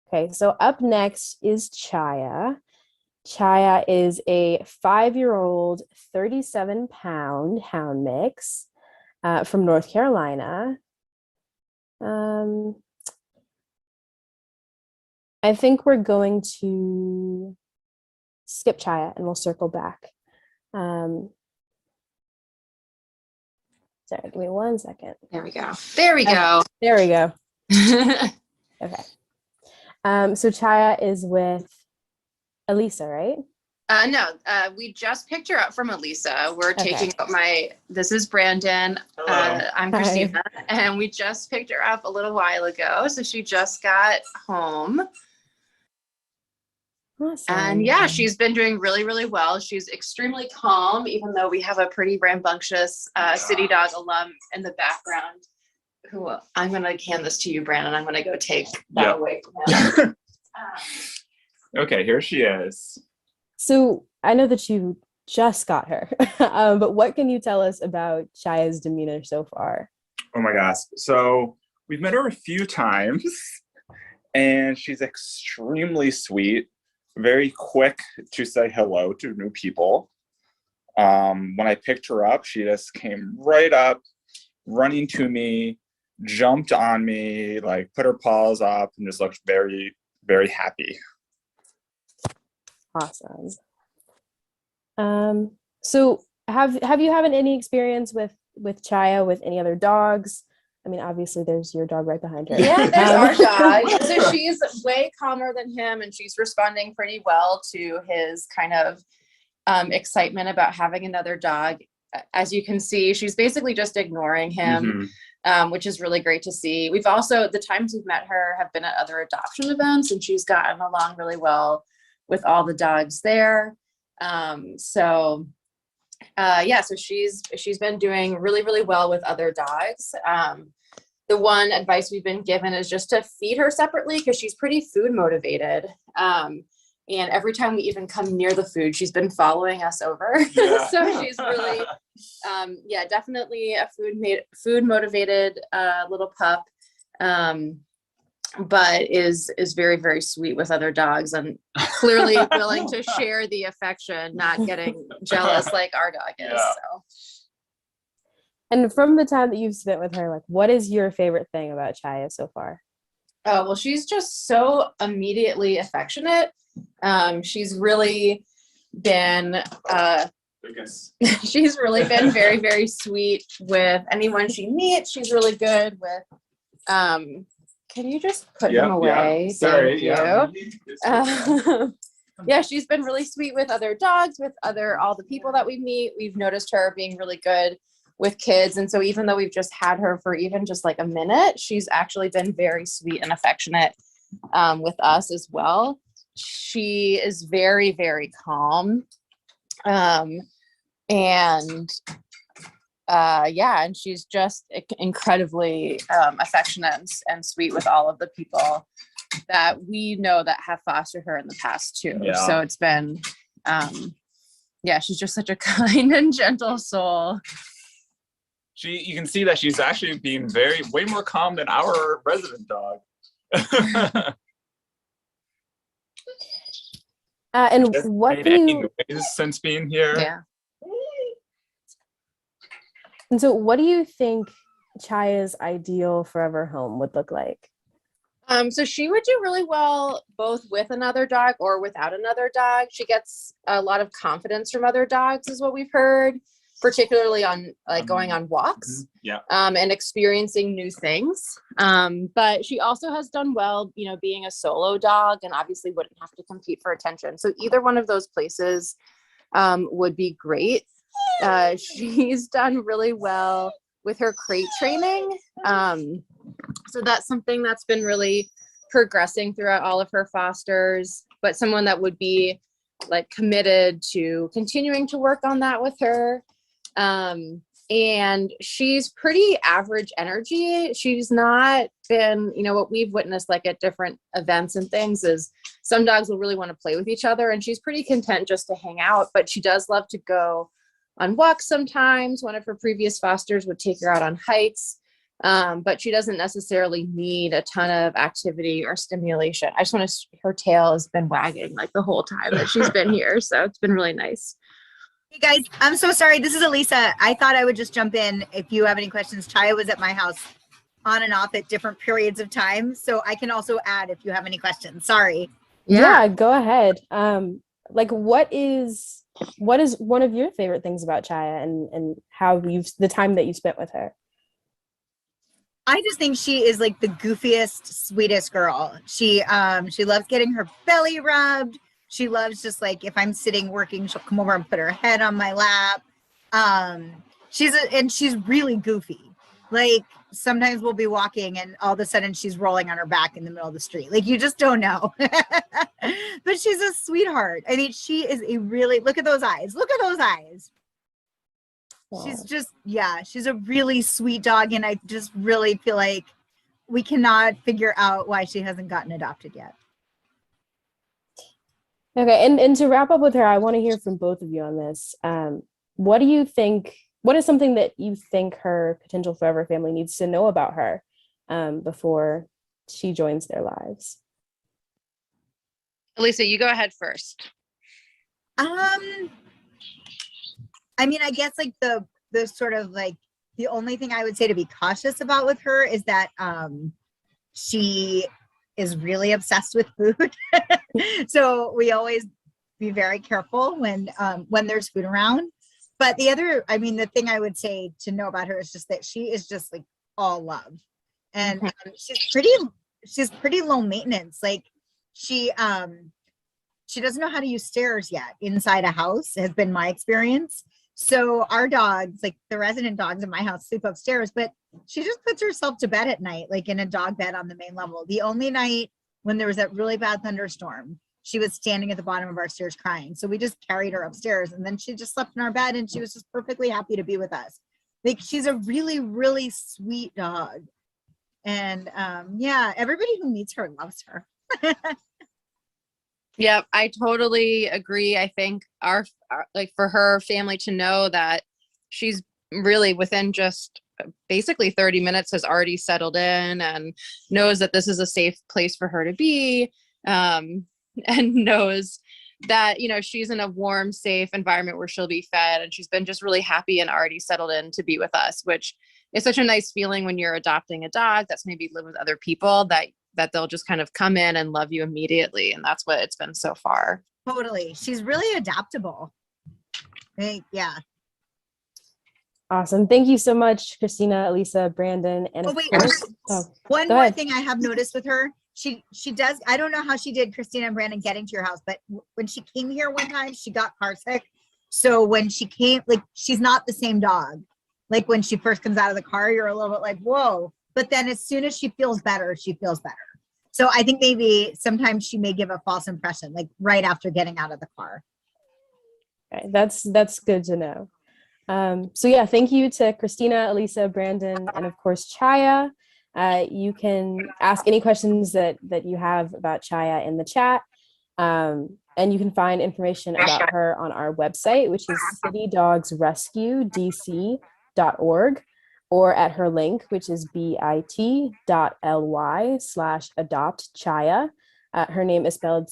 Okay, so up next is Chaya. Chaya is a 5-year-old, 37-pound hound mix from North Carolina. Um, I think we're going to skip Chaya and we'll circle back. Um, sorry, give me 1 second. There we go. There we go. There we go. Okay. So Chaya is with Elisa, right? No, we just picked her up from Elisa. We're Okay. taking up this is Brandon. I'm Christina. Hi. And we just picked her up a little while ago. So she just got home. Awesome. And yeah, she's been doing really, really well. She's extremely calm, even though we have a pretty rambunctious city dog alum in the background. Who I'm going to hand this to you, Brandon. I'm going to go take that away from him. Okay, here she is. So I know that you just got her, but what can you tell us about Chaya's demeanor so far? Oh my gosh. So we've met her a few times and she's extremely sweet, very quick to say hello to new people. When I picked her up, she just came right up, running to me, jumped on me, like put her paws up and just looked very, very happy. Awesome. So have you had any experience with Chaya with any other dogs? I mean, obviously there's your dog right behind her. Yeah, there's our dog. So she's way calmer than him and she's responding pretty well to his kind of excitement about having another dog. As you can see, she's basically just ignoring him, which is really great to see. We've also, the times we've met her have been at other adoption events and she's gotten along really well with all the dogs there. So she's been doing really, really well with other dogs. The one advice we've been given is just to feed her separately because she's pretty food motivated. And every time we even come near the food, she's been following us over. Yeah. So she's really, definitely a food motivated little pup. But is very, very sweet with other dogs and clearly willing to share the affection, not getting jealous like our dog is. Yeah. So. And from the time that you've spent with her, like, what is your favorite thing about Chaya so far? Oh, well, she's just so immediately affectionate. She's really been she's really been very, very sweet with anyone she meets. She's really good with can you just put him away? Yeah. Sorry. Thank you. Yeah, she's been really sweet with other dogs, with all the people that we meet. We've noticed her being really good with kids. And so even though we've just had her for even just like a minute, she's actually been very sweet and affectionate with us as well. She is very, very calm. And she's just incredibly affectionate and sweet with all of the people that we know that have fostered her in the past too. Yeah. So it's been, she's just such a kind and gentle soul. You can see that she's actually being way more calm than our resident dog. And what do you since being here? Yeah. And so what do you think Chaya's ideal forever home would look like? So she would do really well both with another dog or without another dog. She gets a lot of confidence from other dogs is what we've heard, particularly on going on walks and experiencing new things. But she also has done well, being a solo dog and obviously wouldn't have to compete for attention. So either one of those places would be great. She's done really well with her crate training. So that's something that's been really progressing throughout all of her fosters, but someone that would be like committed to continuing to work on that with her. And she's pretty average energy. She's not been, what we've witnessed like at different events and things is some dogs will really want to play with each other and she's pretty content just to hang out, but she does love to go on walks sometimes. One of her previous fosters would take her out on hikes. But she doesn't necessarily need a ton of activity or stimulation. I just want to, her tail has been wagging like the whole time that she's been here. So it's been really nice. Hey guys, I'm so sorry. This is Elisa. I thought I would just jump in if you have any questions. Chaya was at my house on and off at different periods of time. So I can also add if you have any questions. Sorry. Yeah, go ahead. Like what is one of your favorite things about Chaya and how you've the time that you spent with her? I just think she is like the goofiest, sweetest girl. She loves getting her belly rubbed. She loves just like if I'm sitting working, she'll come over and put her head on my lap. She's really goofy. Like sometimes we'll be walking and all of a sudden she's rolling on her back in the middle of the street. Like you just don't know. But she's a sweetheart. I mean, she is a really, look at those eyes. Look at those eyes. She's just, yeah, she's a really sweet dog. And I just really feel like we cannot figure out why she hasn't gotten adopted yet. Okay, and to wrap up with her, I want to hear from both of you on this. What do you think, what is something that you think her potential forever family needs to know about her before she joins their lives? Elisa, you go ahead first. I mean, I guess like the sort of like the only thing I would say to be cautious about with her is that she is really obsessed with food. So we always be very careful when there's food around. But the other, I mean, the thing I would say to know about her is just that she is just like all love. And she's pretty low maintenance. Like she doesn't know how to use stairs yet inside a house, has been my experience. So our dogs, like the resident dogs in my house, sleep upstairs, but she just puts herself to bed at night, like in a dog bed on the main level. The only night when there was that really bad thunderstorm, she was standing at the bottom of our stairs crying. So we just carried her upstairs and then she just slept in our bed and she was just perfectly happy to be with us. Like she's a really, really sweet dog. And yeah, everybody who meets her loves her. Yeah, I totally agree. I think our like for her family to know that she's really within just basically 30 minutes has already settled in and knows that this is a safe place for her to be, and knows that, you know, she's in a warm, safe environment where she'll be fed, and she's been just really happy and already settled in to be with us, which is such a nice feeling when you're adopting a dog that's maybe lived with other people, that they'll just kind of come in and love you immediately. And that's what it's been so far. Totally. She's really adaptable. Yeah. Awesome. Thank you so much, Christina, Elisa, Brandon, and Oh, wait, one go more ahead. thing I have noticed with her. She does, I don't know how she did, Christina and Brandon, getting to your house, but when she came here one time, she got car sick. So when she came, like, she's not the same dog. Like when she first comes out of the car, you're a little bit like, whoa. But then as soon as she feels better, she feels better. So I think maybe sometimes she may give a false impression, like right after getting out of the car. Okay, that's good to know. So yeah, thank you to Christina, Elisa, Brandon, and of course Chaya. You can ask any questions that you have about Chaya in the chat. And you can find information about her on our website, which is citydogsrescuedc.org, or at her link, which is bit.ly/adoptchaya. Her name is spelled